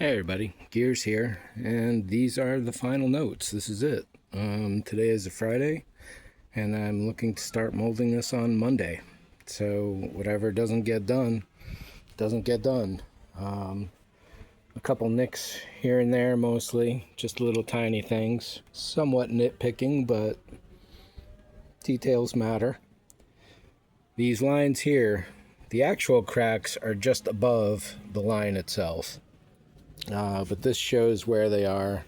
Hey everybody, Gears here, and these are the final notes. This is it. Today is a Friday, and I'm looking to start molding this on Monday. So whatever doesn't get done, doesn't get done. A couple nicks here and there, mostly just little tiny things. Somewhat nitpicking, but details matter. These lines here, the actual cracks are just above the line itself. But this shows where they are.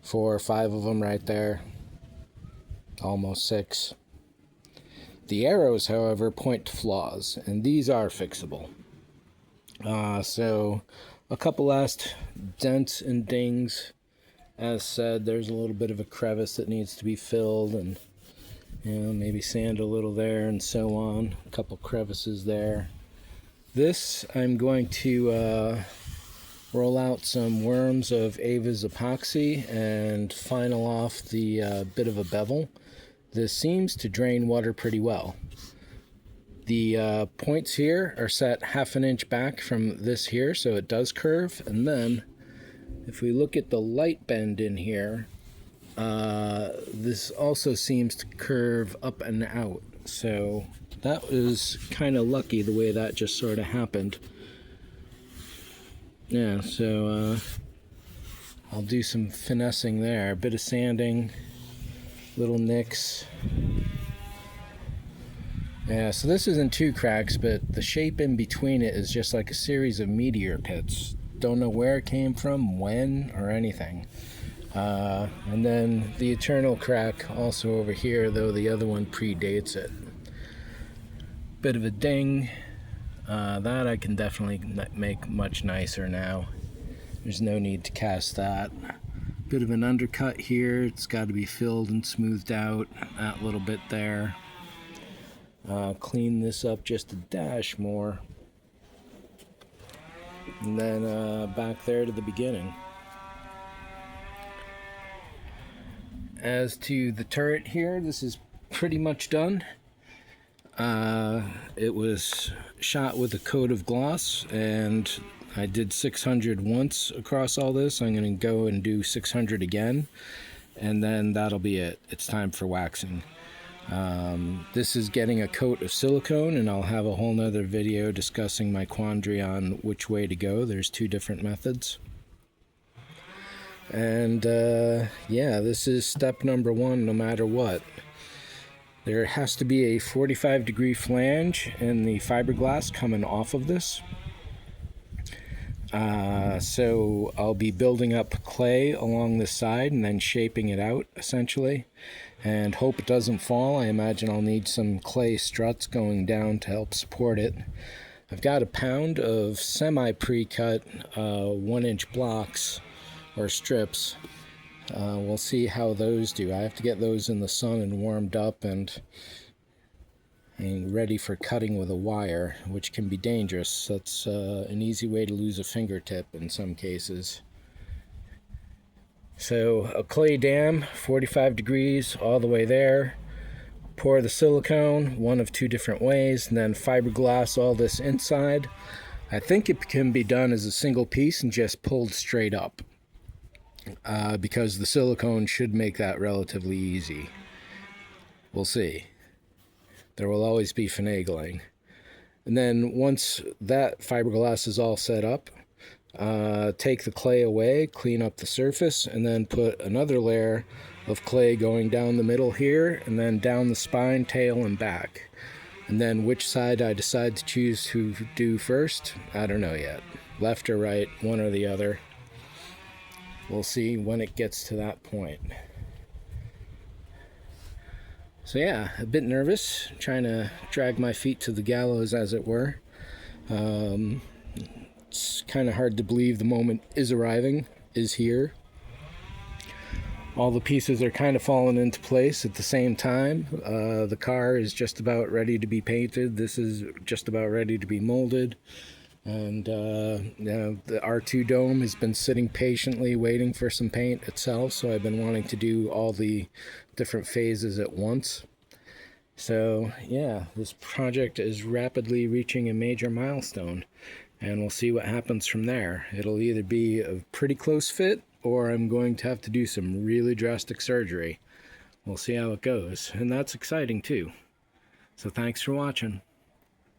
4 or 5 of them right there. Almost 6. The arrows, however, point to flaws, and these are fixable. So a couple last dents and dings. As said, there's a little bit of a crevice that needs to be filled, and maybe sand a little there and so on. A couple crevices there. This I'm going to roll out some worms of Ava's epoxy and final off the bit of a bevel. This seems to drain water pretty well. The points here are set 1/2 inch back from this here, so it does curve. And then if we look at the light bend in here, this also seems to curve up and out. So that was kind of lucky the way that just sort of happened. Yeah, so I'll do some finessing there, a bit of sanding, little nicks. Yeah, so this isn't 2 cracks, but the shape in between it is just like a series of meteor pits. Don't know where it came from, when, or anything. And then the eternal crack also over here, though the other one predates it. Bit of a ding. That I can definitely make much nicer now. There's no need to cast that. Bit of an undercut here. It's got to be filled and smoothed out. That little bit there. Clean this up just a dash more. And then back there to the beginning. As to the turret here, this is pretty much done. It was shot with a coat of gloss, and I did 600 once across all this. I'm going to go and do 600 again, and then that'll be it. It's time for waxing. This is getting a coat of silicone, and I'll have a whole nother video discussing my quandary on which way to go. There's 2 different methods. And yeah, this is step number 1 no matter what. There has to be a 45-degree flange in the fiberglass coming off of this. So I'll be building up clay along the side and then shaping it out, essentially. And hope it doesn't fall. I imagine I'll need some clay struts going down to help support it. I've got a pound of semi-pre-cut 1-inch blocks or strips. We'll see how those do. I have to get those in the sun and warmed up and ready for cutting with a wire, which can be dangerous. That's an easy way to lose a fingertip in some cases. So a clay dam, 45 degrees all the way there. Pour the silicone one of 2 different ways, and then fiberglass all this inside. I think it can be done as a single piece and just pulled straight up. Because the silicone should make that relatively easy. We'll see. There will always be finagling. And then once that fiberglass is all set up, take the clay away, clean up the surface, and then put another layer of clay going down the middle here, and then down the spine, tail, and back. And then which side I decide to choose to do first, I don't know yet. Left or right, one or the other. We'll see when it gets to that point. So yeah, a bit nervous, trying to drag my feet to the gallows, as it were. It's kind of hard to believe the moment is arriving, is here. All the pieces are kind of falling into place at the same time. The car is just about ready to be painted. This is just about ready to be molded. And the R2 dome has been sitting patiently waiting for some paint itself, so I've been wanting to do all the different phases at once. So, yeah, this project is rapidly reaching a major milestone, and we'll see what happens from there. It'll either be a pretty close fit, or I'm going to have to do some really drastic surgery. We'll see how it goes, and that's exciting too. So thanks for watching.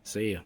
See ya.